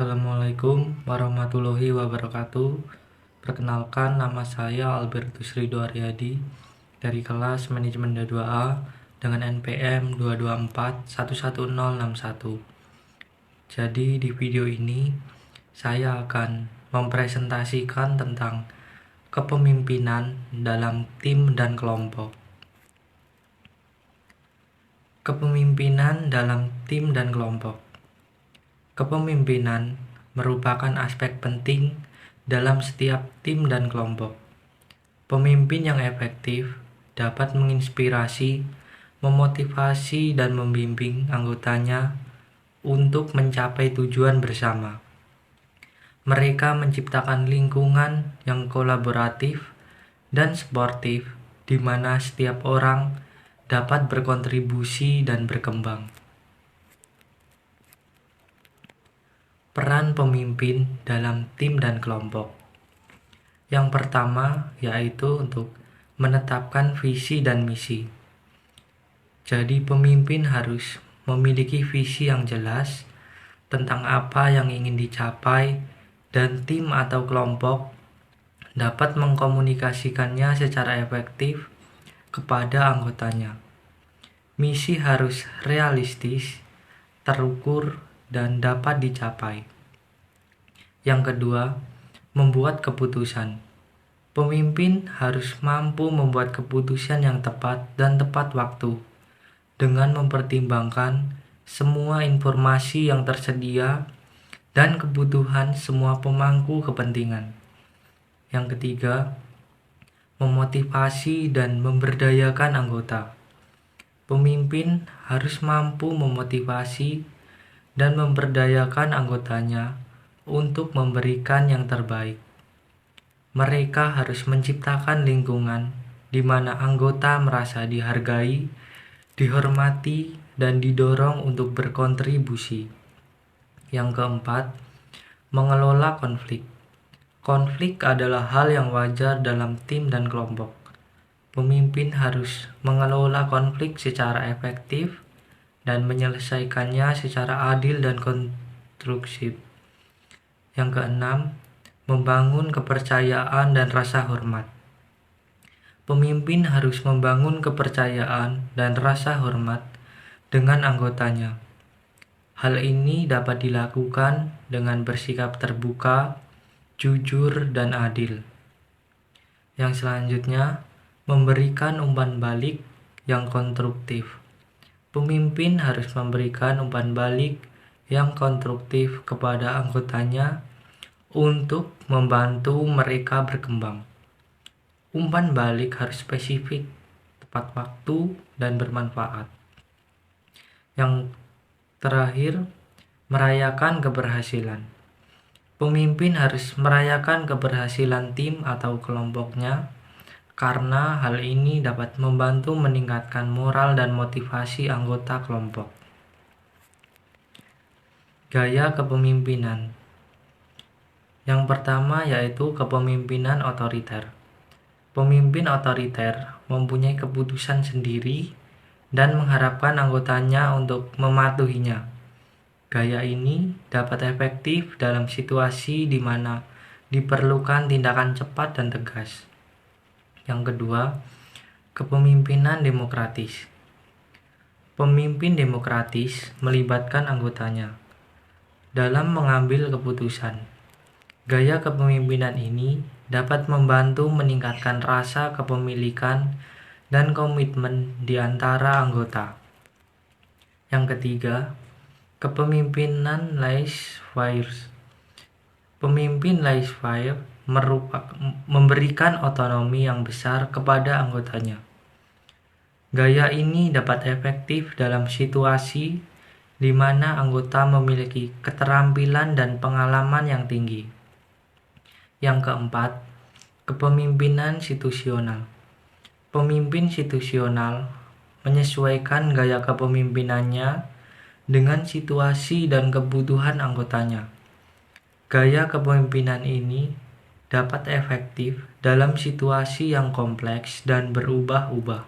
Assalamualaikum warahmatullahi wabarakatuh. Perkenalkan, nama saya Albertus Ridho Aryadi dari kelas Manajemen D2A dengan NPM 224110061. Jadi di video ini saya akan mempresentasikan tentang kepemimpinan dalam tim dan kelompok. Kepemimpinan dalam tim dan kelompok. Kepemimpinan merupakan aspek penting dalam setiap tim dan kelompok. Pemimpin yang efektif dapat menginspirasi, memotivasi, dan membimbing anggotanya untuk mencapai tujuan bersama. Mereka menciptakan lingkungan yang kolaboratif dan sportif di mana setiap orang dapat berkontribusi dan berkembang. Peran pemimpin dalam tim dan kelompok. Yang pertama yaitu untuk menetapkan visi dan misi. Jadi pemimpin harus memiliki visi yang jelas tentang apa yang ingin dicapai dan tim atau kelompok dapat mengkomunikasikannya secara efektif kepada anggotanya. Misi harus realistis, terukur, dan dapat dicapai. Yang kedua, membuat keputusan. Pemimpin harus mampu membuat keputusan yang tepat dan tepat waktu dengan mempertimbangkan semua informasi yang tersedia dan kebutuhan semua pemangku kepentingan. Yang ketiga, memotivasi dan memberdayakan anggota. Pemimpin harus mampu memotivasi dan memberdayakan anggotanya untuk memberikan yang terbaik. Mereka harus menciptakan lingkungan di mana anggota merasa dihargai, dihormati, dan didorong untuk berkontribusi. Yang keempat, mengelola konflik. Konflik adalah hal yang wajar dalam tim dan kelompok. Pemimpin harus mengelola konflik secara efektif dan menyelesaikannya secara adil dan konstruktif. Yang keenam, membangun kepercayaan dan rasa hormat. Pemimpin harus membangun kepercayaan dan rasa hormat dengan anggotanya. Hal ini dapat dilakukan dengan bersikap terbuka, jujur, dan adil. Yang selanjutnya, memberikan umpan balik yang konstruktif. Pemimpin harus memberikan umpan balik yang konstruktif kepada anggotanya untuk membantu mereka berkembang. Umpan balik harus spesifik, tepat waktu, dan bermanfaat. Yang terakhir, merayakan keberhasilan. Pemimpin harus merayakan keberhasilan tim atau kelompoknya karena hal ini dapat membantu meningkatkan moral dan motivasi anggota kelompok. Gaya kepemimpinan. Yang pertama yaitu kepemimpinan otoriter. Pemimpin otoriter mempunyai keputusan sendiri dan mengharapkan anggotanya untuk mematuhinya. Gaya ini dapat efektif dalam situasi di mana diperlukan tindakan cepat dan tegas. Yang kedua, kepemimpinan demokratis. Pemimpin demokratis melibatkan anggotanya dalam mengambil keputusan. Gaya kepemimpinan ini dapat membantu meningkatkan rasa kepemilikan dan komitmen di antara anggota. Yang ketiga, kepemimpinan laissez-faire. Pemimpin laissez-faire memberikan otonomi yang besar kepada anggotanya. Gaya ini dapat efektif dalam situasi di mana anggota memiliki keterampilan dan pengalaman yang tinggi. Yang keempat, kepemimpinan situasional. Pemimpin situasional menyesuaikan gaya kepemimpinannya dengan situasi dan kebutuhan anggotanya. Gaya kepemimpinan ini dapat efektif dalam situasi yang kompleks dan berubah-ubah.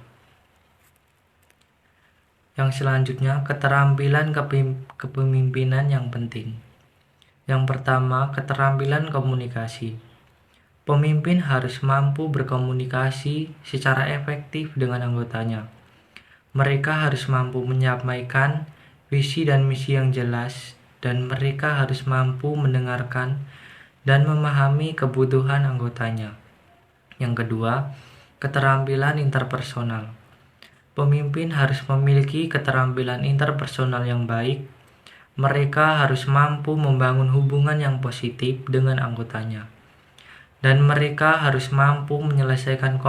Yang selanjutnya, keterampilan kepemimpinan yang penting. Yang pertama, keterampilan komunikasi. Pemimpin harus mampu berkomunikasi secara efektif dengan anggotanya. Mereka harus mampu menyampaikan visi dan misi yang jelas, dan mereka harus mampu mendengarkan dan memahami kebutuhan anggotanya. Yang kedua, keterampilan interpersonal. Pemimpin harus memiliki keterampilan interpersonal yang baik. Mereka harus mampu membangun hubungan yang positif dengan anggotanya. Dan mereka harus mampu menyelesaikan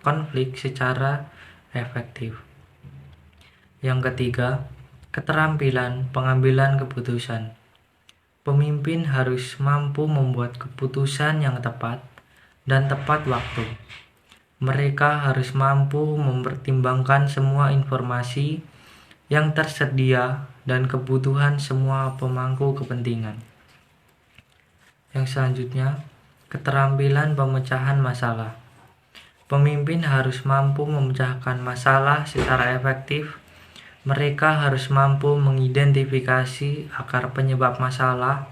konflik secara efektif. Yang ketiga, keterampilan pengambilan keputusan. Pemimpin harus mampu membuat keputusan yang tepat dan tepat waktu. Mereka harus mampu mempertimbangkan semua informasi yang tersedia dan kebutuhan semua pemangku kepentingan. Yang selanjutnya, keterampilan pemecahan masalah. Pemimpin harus mampu memecahkan masalah secara efektif. Mereka harus mampu mengidentifikasi akar penyebab masalah,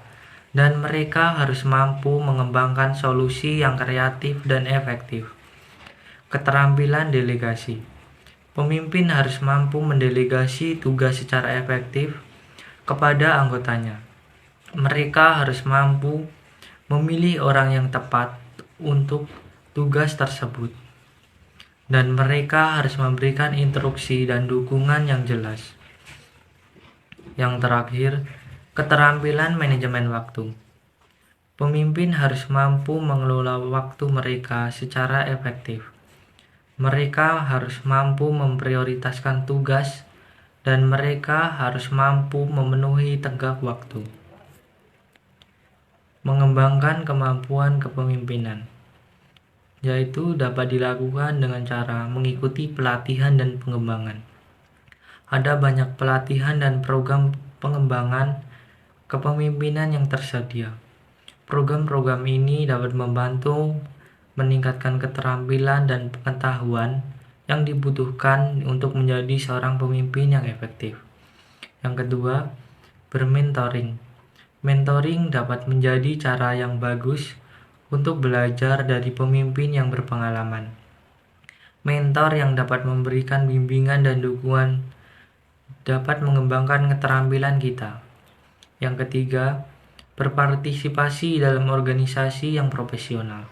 dan mereka harus mampu mengembangkan solusi yang kreatif dan efektif. Keterampilan delegasi. Pemimpin harus mampu mendelegasi tugas secara efektif kepada anggotanya. Mereka harus mampu memilih orang yang tepat untuk tugas tersebut, dan mereka harus memberikan instruksi dan dukungan yang jelas. Yang terakhir, keterampilan manajemen waktu. Pemimpin harus mampu mengelola waktu mereka secara efektif. Mereka harus mampu memprioritaskan tugas, dan mereka harus mampu memenuhi tenggat waktu. Mengembangkan kemampuan kepemimpinan, yaitu dapat dilakukan dengan cara mengikuti pelatihan dan pengembangan. Ada banyak pelatihan dan program pengembangan kepemimpinan yang tersedia. Program-program ini dapat membantu meningkatkan keterampilan dan pengetahuan yang dibutuhkan untuk menjadi seorang pemimpin yang efektif. Yang kedua, bermentoring. Mentoring dapat menjadi cara yang bagus untuk belajar dari pemimpin yang berpengalaman. Mentor yang dapat memberikan bimbingan dan dukungan dapat mengembangkan keterampilan kita. Yang ketiga, berpartisipasi dalam organisasi yang profesional.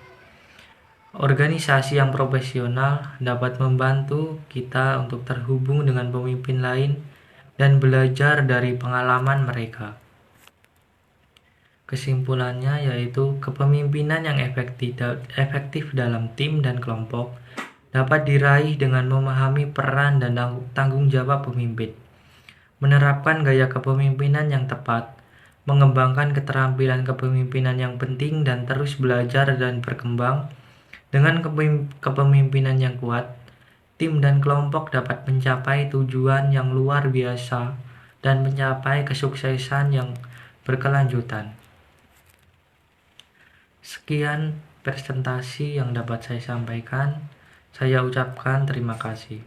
Organisasi yang profesional dapat membantu kita untuk terhubung dengan pemimpin lain dan belajar dari pengalaman mereka. Kesimpulannya yaitu kepemimpinan yang efektif dalam tim dan kelompok dapat diraih dengan memahami peran dan tanggung jawab pemimpin, menerapkan gaya kepemimpinan yang tepat, mengembangkan keterampilan kepemimpinan yang penting dan terus belajar dan berkembang. Dengan kepemimpinan yang kuat, tim dan kelompok dapat mencapai tujuan yang luar biasa dan mencapai kesuksesan yang berkelanjutan. Sekian presentasi yang dapat saya sampaikan. Saya ucapkan terima kasih.